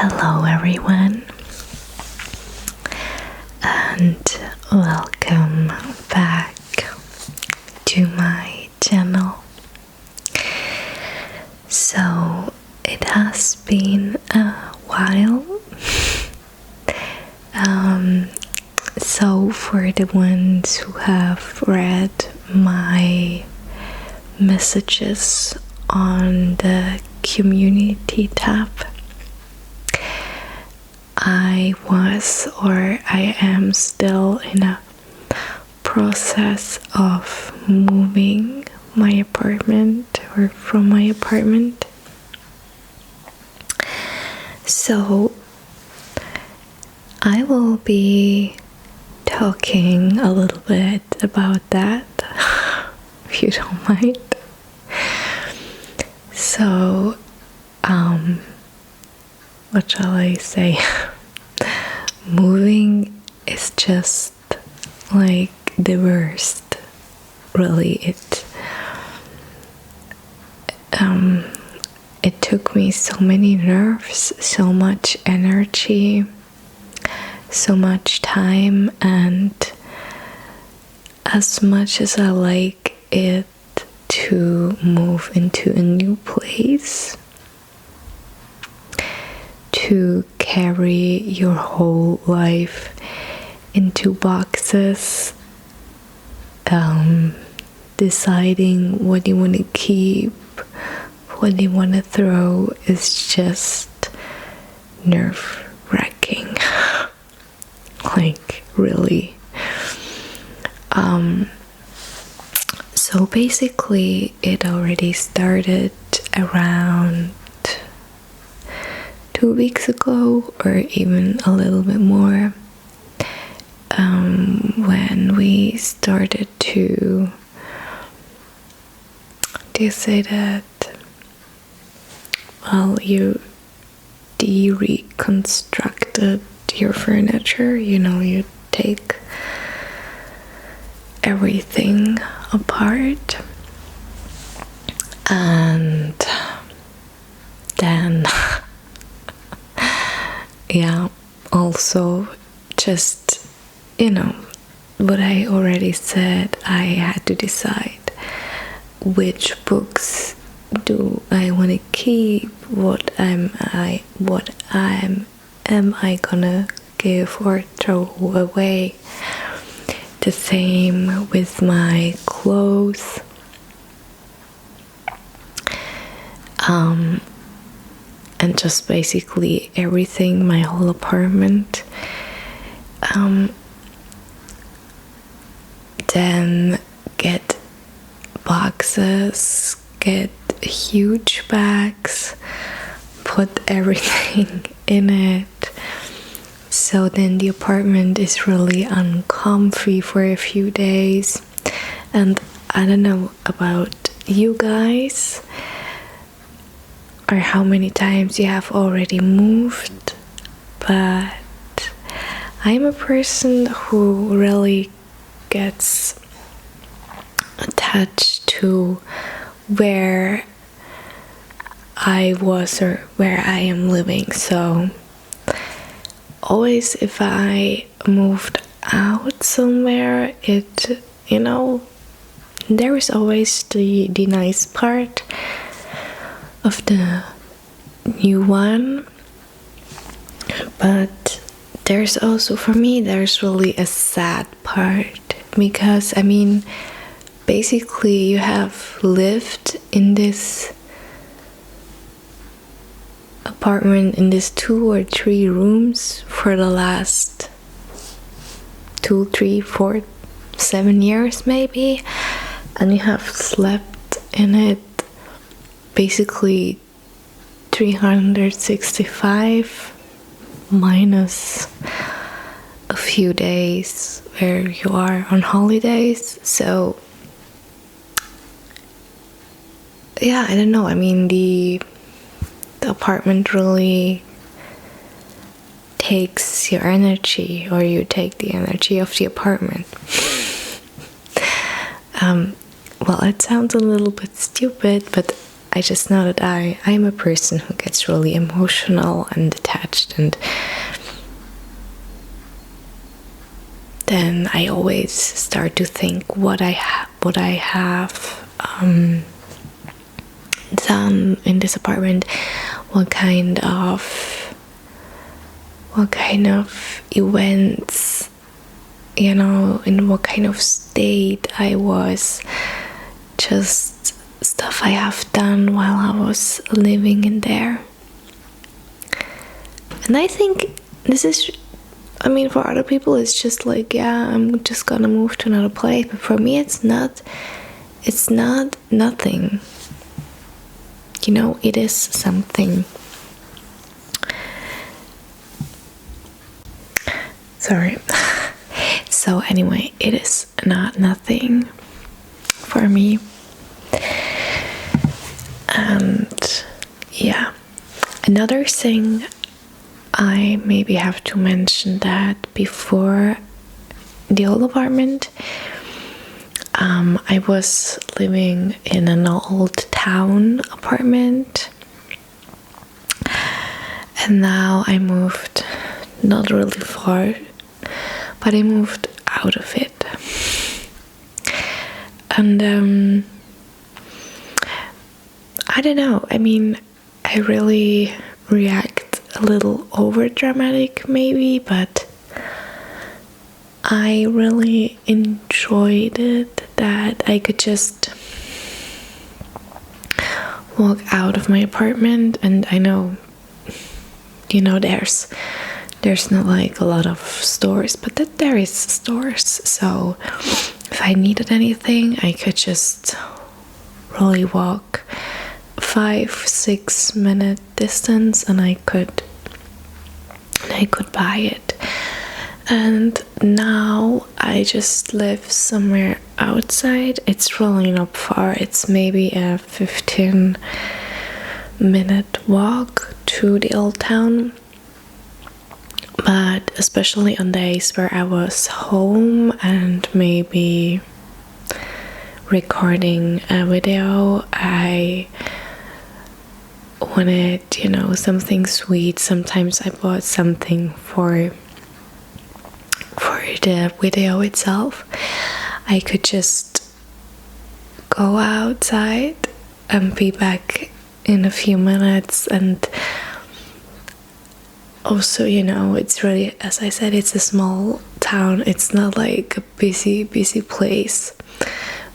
Hello everyone, and welcome back to my channel. So it has been a while. So for the ones who have read my messages on the community tab, I am still in a process of moving my apartment or from my apartment. So I will be talking a little bit about that, if you don't mind. So, what shall I say? Moving is just like the worst. Really, it took me so many nerves, so much energy, so much time, and as much as I like it to move into a new place, to carry your whole life into boxes, deciding what you want to keep, what you want to throw, is just nerve-wracking. Like, really. So basically it already started around 2 weeks ago, or even a little bit more, when we started to, do you say that, well, you reconstructed your furniture, you take everything apart, and then also just, what I already said, I had to decide which books do I want to keep, what am I gonna give or throw away. The same with my clothes. And just basically everything, my whole apartment. Then get boxes, get huge bags, put everything in it. So then the apartment is really uncomfy for a few days. And I don't know about you guys, or how many times you have already moved, but I'm a person who really gets attached to where I was or where I am living. So always if I moved out somewhere, there is always the nice part of the new one, but there's also, for me, there's really a sad part, because basically you have lived in this apartment, in this 2 or 3 rooms for the last 2, 3, 4, 7 years maybe, and you have slept in it basically 365 minus a few days where you are on holidays. So I don't know, the apartment really takes your energy, or you take the energy of the apartment. Well, it sounds a little bit stupid, but I just know that I'm a person who gets really emotional and attached, and then I always start to think what I have done in this apartment, what kind of events, you know, in what kind of state I was, just stuff I have done while I was living in there. And I think this is, I mean, for other people it's just like, yeah, I'm just gonna move to another place, but for me it's not nothing, you know, it is something. Sorry. So anyway, it is not nothing for me. And yeah, another thing I maybe have to mention, that before the old apartment, I was living in an old town apartment, and now I moved not really far, but I moved out of it. And I don't know, I mean, I really react a little over dramatic maybe, but I really enjoyed it, that I could just walk out of my apartment. And I know, you know, there's not like a lot of stores, but that there is stores, so if I needed anything I could just really walk 5-6 minute distance and I could buy it. And now I just live somewhere outside. It's really not far, it's maybe a 15-minute walk to the old town. But especially on days where I was home and maybe recording a video, I wanted, you know, something sweet. Sometimes I bought something for the video itself. I could just go outside and be back in a few minutes. And also, you know, it's really, as I said, it's a small town. It's not like a busy place,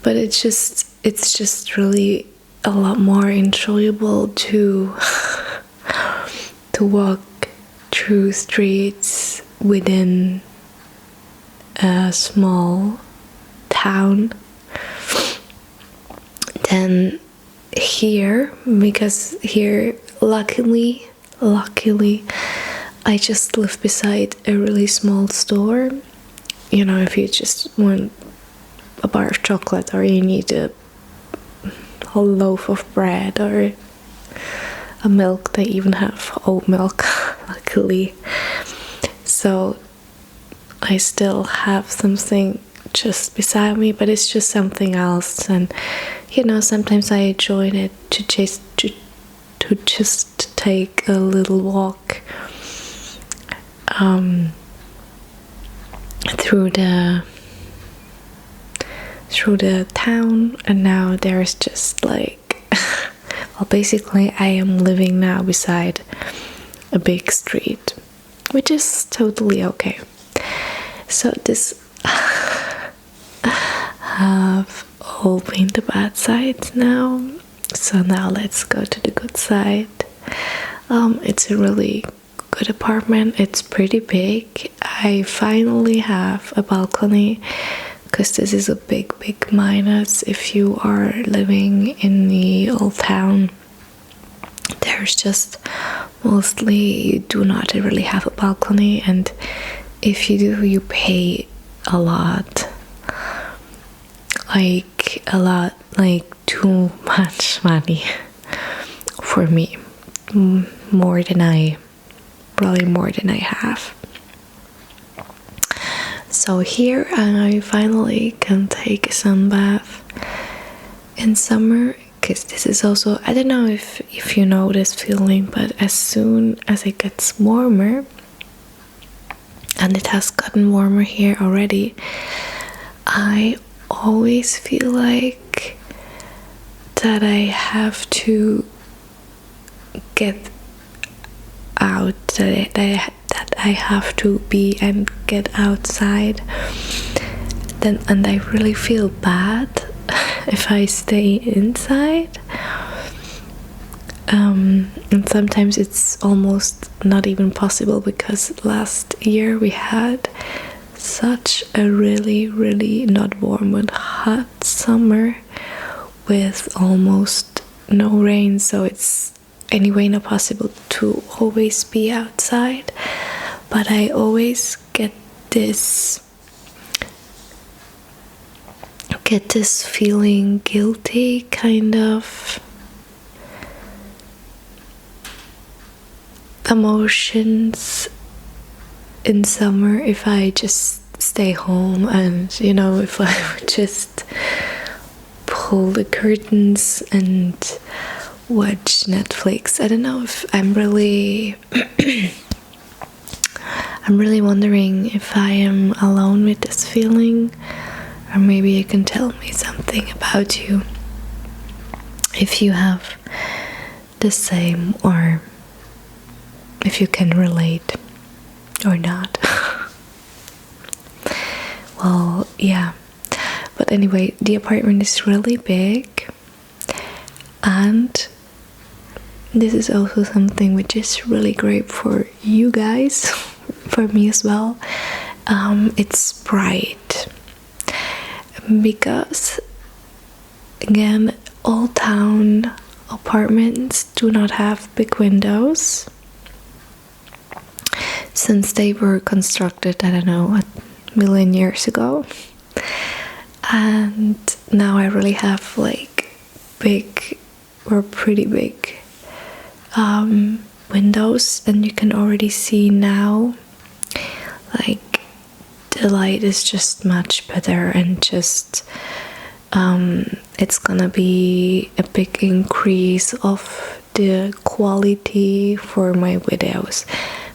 but it's just really a lot more enjoyable to walk through streets within a small town than here, because here luckily I just live beside a really small store. You know, if you just want a bar of chocolate, or you need a loaf of bread or a milk, they even have oat milk luckily. So I still have something just beside me, but it's just something else. And you know, sometimes I enjoy it to just take a little walk through the town. And now there's just like well, basically I am living now beside a big street, which is totally okay. So this have all been the bad sides now, so now let's go to the good side. It's a really good apartment. It's pretty big. I finally have a balcony, because this is a big minus if you are living in the old town. There's just mostly you do not really have a balcony, and if you do, you pay a lot, like too much money for me, more than I have. So here I finally can take a sun bath in summer, because this is also, I don't know if you know this feeling, but as soon as it gets warmer, and it has gotten warmer here already, I always feel like that I have to get out, that I have to be and get outside, and I really feel bad if I stay inside. And sometimes it's almost not even possible, because last year we had such a really not warm but hot summer with almost no rain, so it's anyway not possible to always be outside. But I always get this feeling guilty, kind of emotions in summer, if I just stay home and, you know, if I would just pull the curtains and watch Netflix. I don't know if I'm really I'm really wondering if I am alone with this feeling, or maybe you can tell me something about you if you have the same, or if you can relate or not. Well, yeah, but anyway, the apartment is really big, and this is also something which is really great for you guys, for me as well. It's bright, because again, all town apartments do not have big windows, since they were constructed, I don't know, a million years ago. And now I really have like big or pretty big windows, and you can already see now like the light is just much better, and just it's gonna be a big increase of the quality for my videos,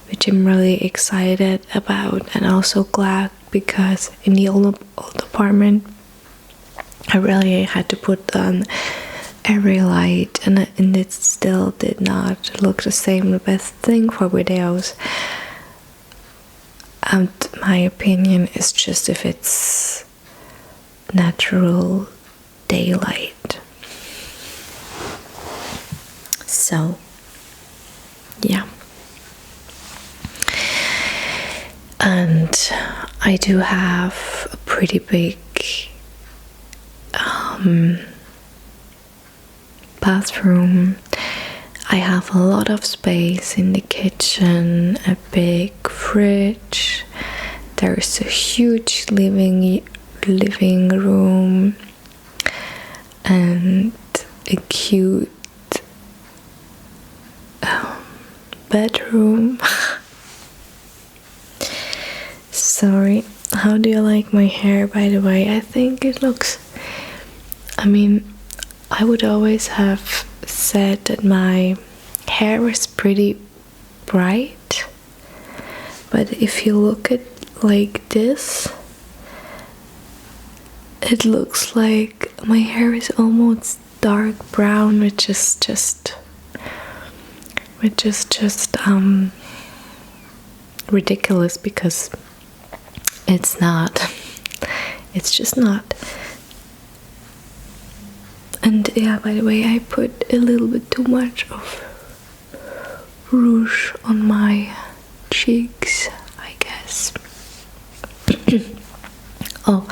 which I'm really excited about, and also glad, because in the old apartment I really had to put on every light, and it still did not look the same. The best thing for videos, and my opinion, is just if it's natural daylight. So yeah, and I do have a pretty big bathroom. I have a lot of space in the kitchen, a big fridge, there's a huge living room, and a cute bedroom. Sorry, how do you like my hair, by the way? I think it looks, I mean, I would always have said that my hair was pretty bright, but if you look at like this, it looks like my hair is almost dark brown, which is just ridiculous, because it's not. It's just not. And yeah, by the way, I put a little bit too much of rouge on my cheeks, I guess. Oh,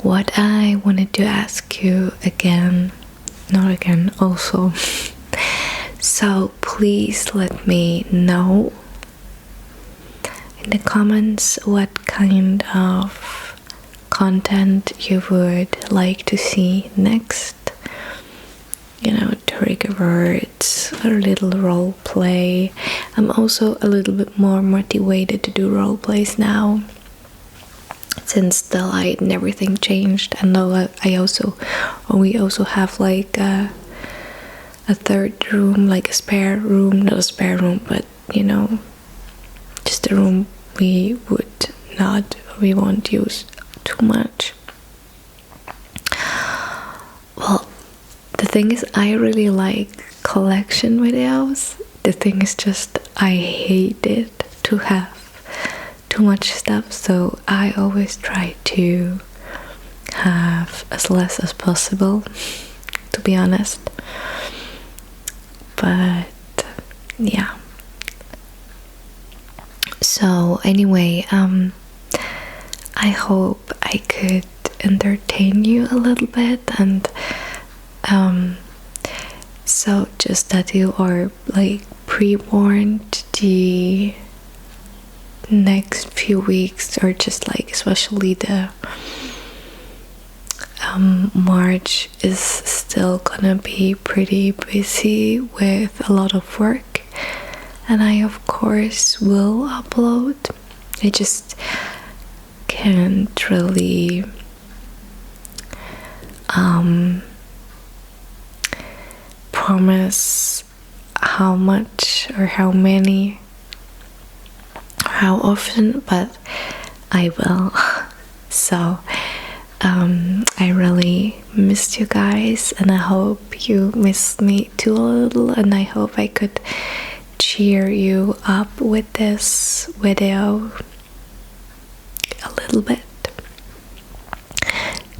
what I wanted to ask you also. So please let me know in the comments what kind of content you would like to see next. You know, trigger words, a little role play. I'm also a little bit more motivated to do role plays now, since the light and everything changed. And now we also have like a third room, like a spare room, not a spare room, but you know, just a room we won't use too much. Well, the thing is, I really like collection videos. The thing is just, I hate it to have too much stuff, so I always try to have as less as possible, to be honest. But yeah. So anyway, I hope I could entertain you a little bit, and so just that you are like pre-warned, the next few weeks, or just like especially the March is still gonna be pretty busy with a lot of work, and I of course will upload. I just can't really promise how much or how many or how often, but I will. So I really missed you guys, and I hope you missed me too a little, and I hope I could cheer you up with this video a little bit,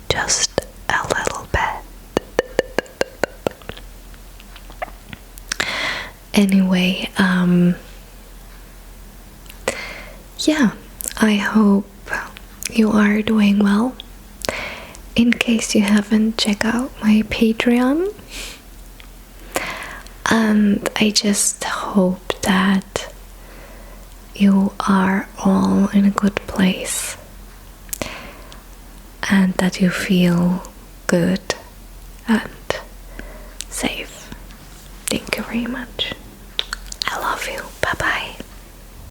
just a little bit. Anyway, yeah, I hope you are doing well. In case you haven't checked out my Patreon, and I just hope that you are all in a good place and that you feel good and safe. Thank you very much.